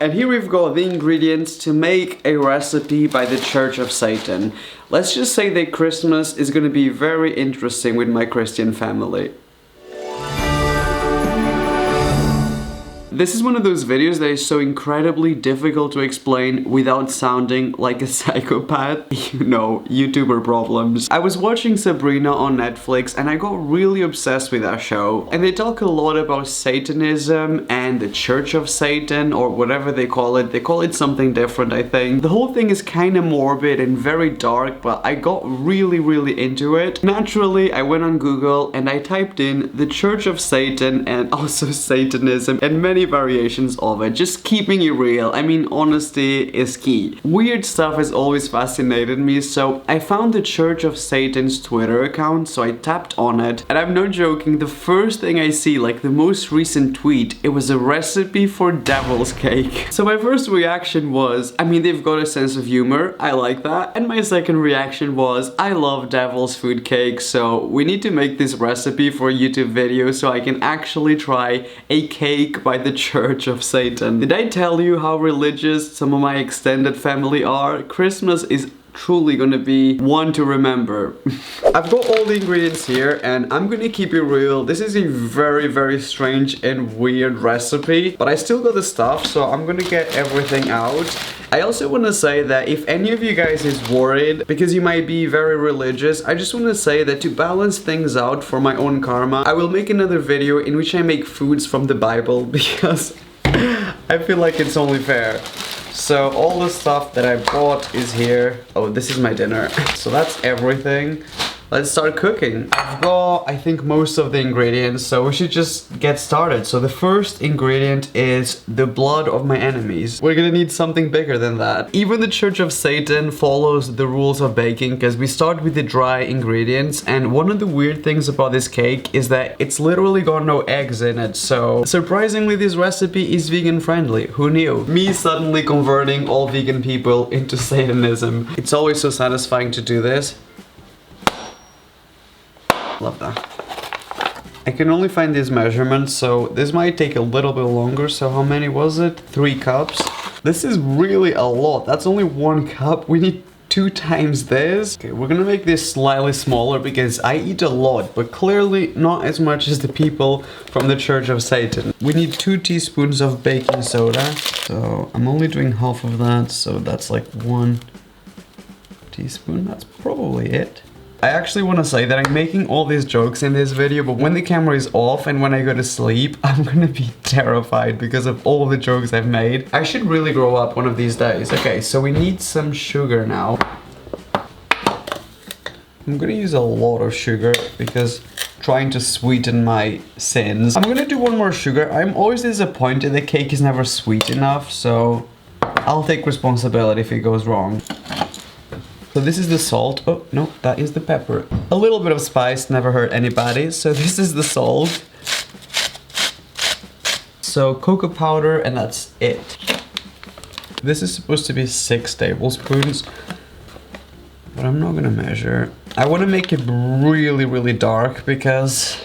And here we've got the ingredients to make a recipe by the Church of Satan. Let's just say that Christmas is going to be very interesting with my Christian family. This is one of those videos that is so incredibly difficult to explain without sounding like a psychopath. You know, YouTuber problems. I was watching Sabrina on Netflix and I got really obsessed with that show. And they talk a lot about Satanism and the Church of Satan, or whatever they call it. They call it something different, I think. The whole thing is kind of morbid and very dark, but I got really into it. Naturally, I went on Google and I typed in the Church of Satan and also Satanism and many variations of it, just keeping it real. I mean, honesty is key. Weird stuff has always fascinated me, so I found the Church of Satan's Twitter account, so I tapped on it, and I'm not joking, the first thing I see, like the most recent tweet, it was a recipe for devil's cake. So my first reaction was, I mean, they've got a sense of humor, I like that, and my second reaction was, I love devil's food cake, so we need to make this recipe for a YouTube video so I can actually try a cake by the Church of Satan. Did I tell you how religious some of my extended family are? Christmas is truly gonna be one to remember. I've got all the ingredients here and I'm gonna keep it real. This is a very strange and weird recipe, but I still got the stuff, so I'm gonna get everything out. I also want to say that if any of you guys is worried because you might be very religious, I just want to say that to balance things out for my own karma, I will make another video in which I make foods from the Bible because I feel like it's only fair. So all the stuff that I bought is here. Oh, this is my dinner. So that's everything. Let's start cooking. I've got, I think, most of the ingredients, so we should just get started. So the first ingredient is the blood of my enemies. We're gonna need something bigger than that. Even the Church of Satan follows the rules of baking because we start with the dry ingredients, and one of the weird things about this cake is that it's literally got no eggs in it, so surprisingly this recipe is vegan friendly. Who knew? Me suddenly converting all vegan people into Satanism. It's always so satisfying to do this. Love that. I can only find these measurements, so this might take a little bit longer. So how many was it? 3 cups. This is really a lot. That's only 1 cup. We need 2 times this. Okay, we're gonna make this slightly smaller because I eat a lot, but clearly not as much as the people from the Church of Satan. We need 2 teaspoons of baking soda. So I'm only doing half of that, so that's like 1 teaspoon. That's probably it. I actually want to say that I'm making all these jokes in this video, but when the camera is off and when I go to sleep, I'm gonna be terrified because of all the jokes I've made. I should really grow up one of these days. Okay, so we need some sugar now. I'm gonna use a lot of sugar because trying to sweeten my sins. I'm gonna do 1 more sugar. I'm always disappointed the cake is never sweet enough, so I'll take responsibility if it goes wrong. So this is the salt. Oh, no, that is the pepper. A little bit of spice never hurt anybody. So this is the salt. So cocoa powder, and that's it. This is supposed to be 6 tablespoons, but I'm not gonna measure. I wanna make it really dark because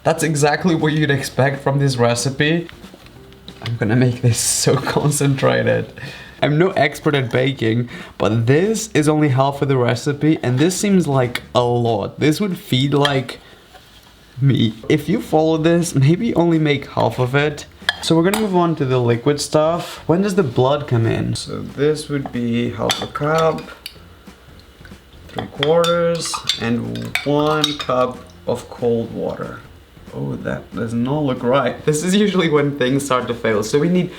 that's exactly what you'd expect from this recipe. I'm gonna make this so concentrated. I'm no expert at baking, but this is only half of the recipe and this seems like a lot. This would feed like me. If you follow this, maybe only make half of it. So we're gonna move on to the liquid stuff. When does the blood come in? So this would be half a cup, 3/4, and 1 cup of cold water. Oh, that does not look right. This is usually when things start to fail. So we need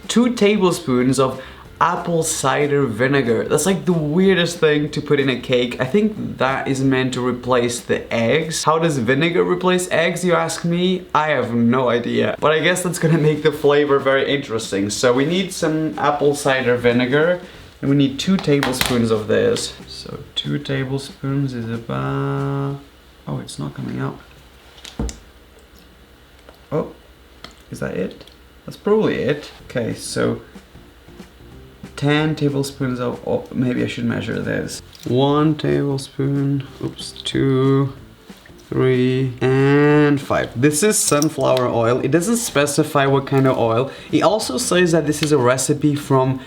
2 tablespoons of apple cider vinegar. That's like the weirdest thing to put in a cake. I think that is meant to replace the eggs. How does vinegar replace eggs, you ask me? I have no idea. But I guess that's gonna make the flavor very interesting. So we need some apple cider vinegar and we need 2 tablespoons of this. So 2 tablespoons is about... Oh, it's not coming out. Oh, is that it? That's probably it. Okay, so 10 tablespoons of, oh, maybe I should measure this. 1 tablespoon, oops, 2, 3, and 5. This is sunflower oil. It doesn't specify what kind of oil. It also says that this is a recipe from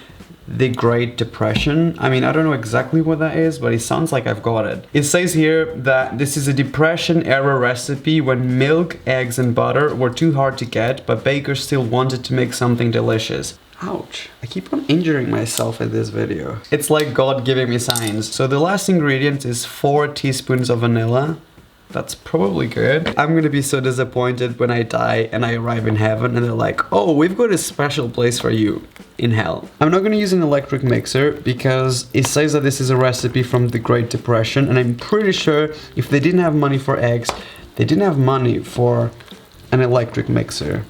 the Great Depression. I mean, I don't know exactly what that is, but it sounds like I've got it. It says here that this is a Depression era recipe when milk, eggs, and butter were too hard to get, but bakers still wanted to make something delicious. Ouch. I keep on injuring myself in this video. It's like God giving me signs. So the last ingredient is 4 teaspoons of vanilla. That's probably good. I'm gonna be so disappointed when I die and I arrive in heaven and they're like, oh, we've got a special place for you in hell. I'm not gonna use an electric mixer because it says that this is a recipe from the Great Depression, and I'm pretty sure if they didn't have money for eggs, they didn't have money for an electric mixer.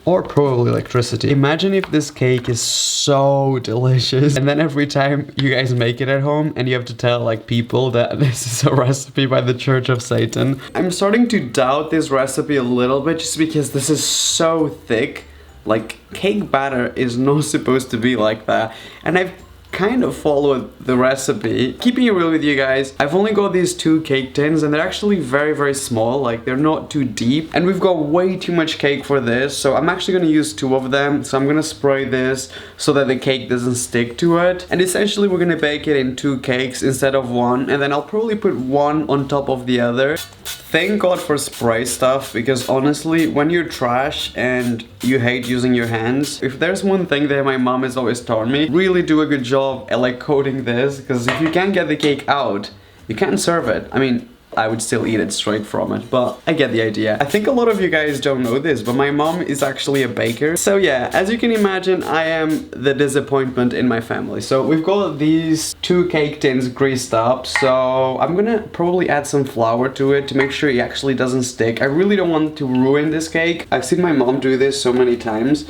Or probably electricity. Imagine if this cake is so delicious and then every time you guys make it at home and you have to tell like people that this is a recipe by the Church of Satan. I'm starting to doubt this recipe a little bit just because this is so thick. Like, cake batter is not supposed to be like that. And I've kind of followed the recipe. Keeping it real with you guys, I've only got these 2 cake tins and they're actually very, very small. Like, they're not too deep. And we've got way too much cake for this. So I'm actually gonna use 2 of them. So I'm gonna spray this so that the cake doesn't stick to it. And essentially we're gonna bake it in 2 cakes instead of 1. And then I'll probably put one on top of the other. Thank God for spray stuff, because honestly, when you're trash and you hate using your hands, if there's one thing that my mom has always taught me, really do a good job at like coating this, because if you can't get the cake out, you can't serve it. I mean, I would still eat it straight from it, but I get the idea. I think a lot of you guys don't know this, but my mom is actually a baker. So yeah, as you can imagine, I am the disappointment in my family. So we've got these 2 cake tins greased up, so I'm gonna probably add some flour to it to make sure it actually doesn't stick. I really don't want to ruin this cake. I've seen my mom do this so many times,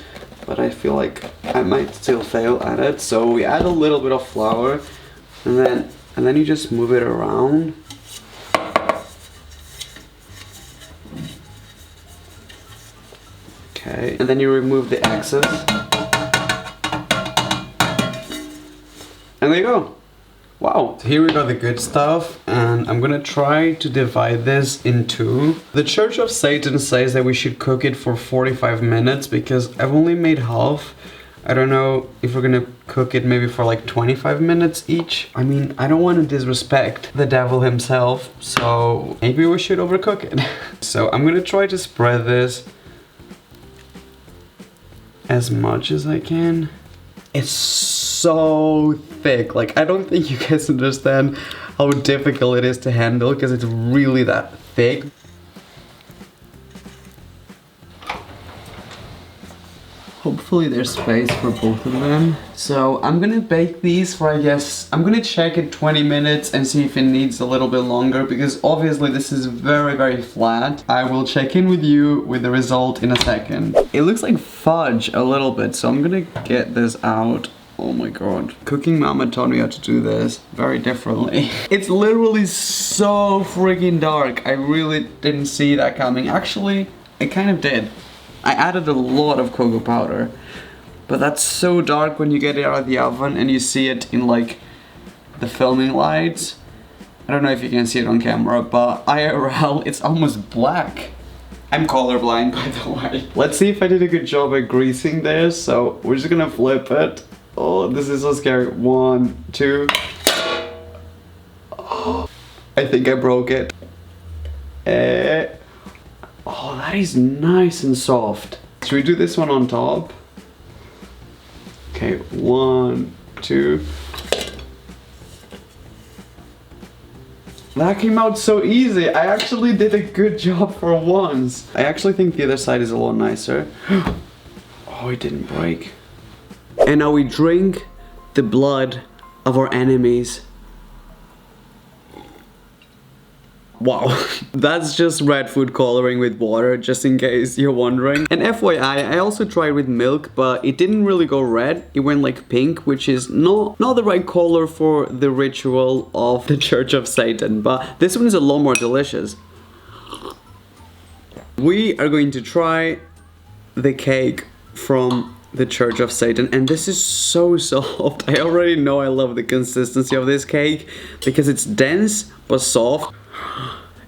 but I feel like I might still fail at it. So we add a little bit of flour, and then you just move it around. Okay, and then you remove the excess. And there you go. Wow. So here we got the good stuff, and I'm gonna try to divide this in 2. The Church of Satan says that we should cook it for 45 minutes because I've only made half. I don't know if we're gonna cook it maybe for like 25 minutes each. I mean, I don't want to disrespect the devil himself, so maybe we should overcook it. So I'm gonna try to spread this as much as I can. It's so thick. Like, I don't think you guys understand how difficult it is to handle because it's really that thick. Hopefully there's space for both of them. So I'm gonna bake these for, I guess, I'm gonna check it 20 minutes and see if it needs a little bit longer, because obviously this is very, very flat. I will check in with you with the result in a second. It looks like fudge a little bit, so I'm gonna get this out. Oh my god. Cooking mama taught me how to do this very differently. It's literally so freaking dark. I really didn't see that coming. Actually, I kind of did. I added a lot of cocoa powder, but that's so dark when you get it out of the oven and you see it in like the filming lights. I don't know if you can see it on camera, but IRL, it's almost black. I'm colorblind, by the way. Let's see if I did a good job at greasing this. So we're just gonna flip it. Oh, this is so scary. 1, 2. Oh, I think I broke it. Oh, that is nice and soft. Should we do this one on top? Okay, 1, 2. That came out so easy. I actually did a good job for once. I actually think the other side is a lot nicer. Oh, it didn't break. And now we drink the blood of our enemies. Wow, that's just red food coloring with water, just in case you're wondering. And FYI, I also tried with milk, but it didn't really go red. It went like pink, which is not the right color for the ritual of the Church of Satan. But this one is a lot more delicious. We are going to try the cake from the Church of Satan, and this is so soft. I already know I love the consistency of this cake because it's dense but soft.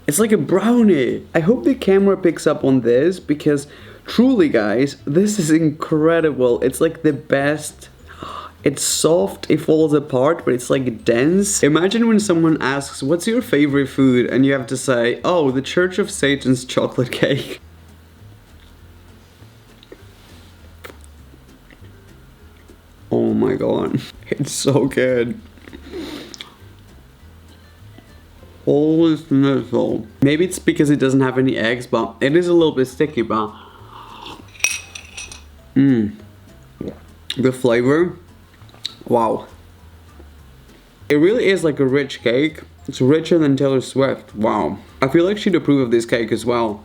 It's like a brownie. I hope the camera picks up on this because truly, guys, this is incredible. It's like the best. It's soft, it falls apart, but it's like dense. Imagine when someone asks, what's your favorite food? And you have to say, oh, the Church of Satan's chocolate cake. Oh my god, it's so good. Holy schnitzel. Maybe it's because it doesn't have any eggs, but it is a little bit sticky, but... The flavor, wow. It really is like a rich cake. It's richer than Taylor Swift, wow. I feel like she'd approve of this cake as well.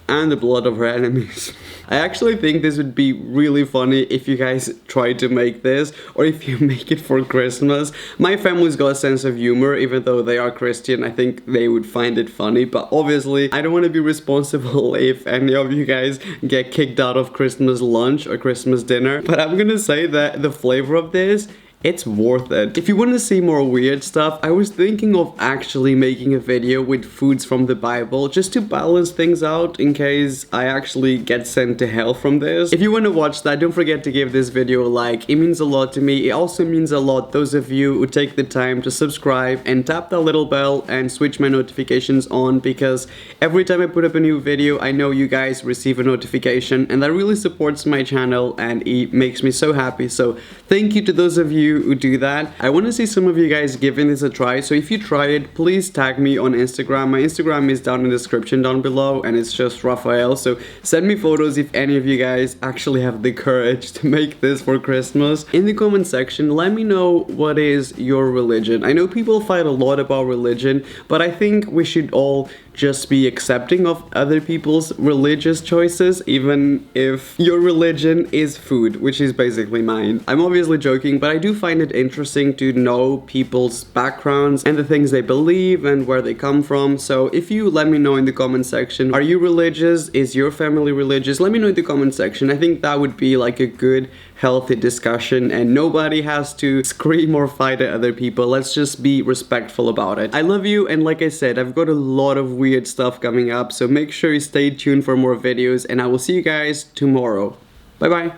And the blood of her enemies. I actually think this would be really funny if you guys try to make this, or if you make it for Christmas. My family's got a sense of humor, even though they are Christian. I think they would find it funny, but obviously I don't want to be responsible if any of you guys get kicked out of Christmas lunch or Christmas dinner. But I'm gonna say that the flavor of this, it's worth it. If you want to see more weird stuff, I was thinking of actually making a video with foods from the Bible just to balance things out in case I actually get sent to hell from this. If you want to watch that, don't forget to give this video a like. It means a lot to me. It also means a lot those of you who take the time to subscribe and tap that little bell and switch my notifications on, because every time I put up a new video, I know you guys receive a notification, and that really supports my channel and it makes me so happy. So thank you to those of you who do that. I want to see some of you guys giving this a try, so if you try it, please tag me on Instagram. My Instagram is down in the description down below, and it's just Raphael, so send me photos if any of you guys actually have the courage to make this for Christmas. In the comment section, let me know what is your religion. I know people fight a lot about religion, but I think we should all just be accepting of other people's religious choices, even if your religion is food, which is basically mine. I'm obviously joking, but I do find it interesting to know people's backgrounds and the things they believe and where they come from. So if you let me know in the comment section, are you religious? Is your family religious? Let me know in the comment section. I think that would be like a good, healthy discussion, and nobody has to scream or fight at other people. Let's just be respectful about it. I love you, and like I said, I've got a lot of weird stuff coming up, so make sure you stay tuned for more videos, and I will see you guys tomorrow. Bye bye.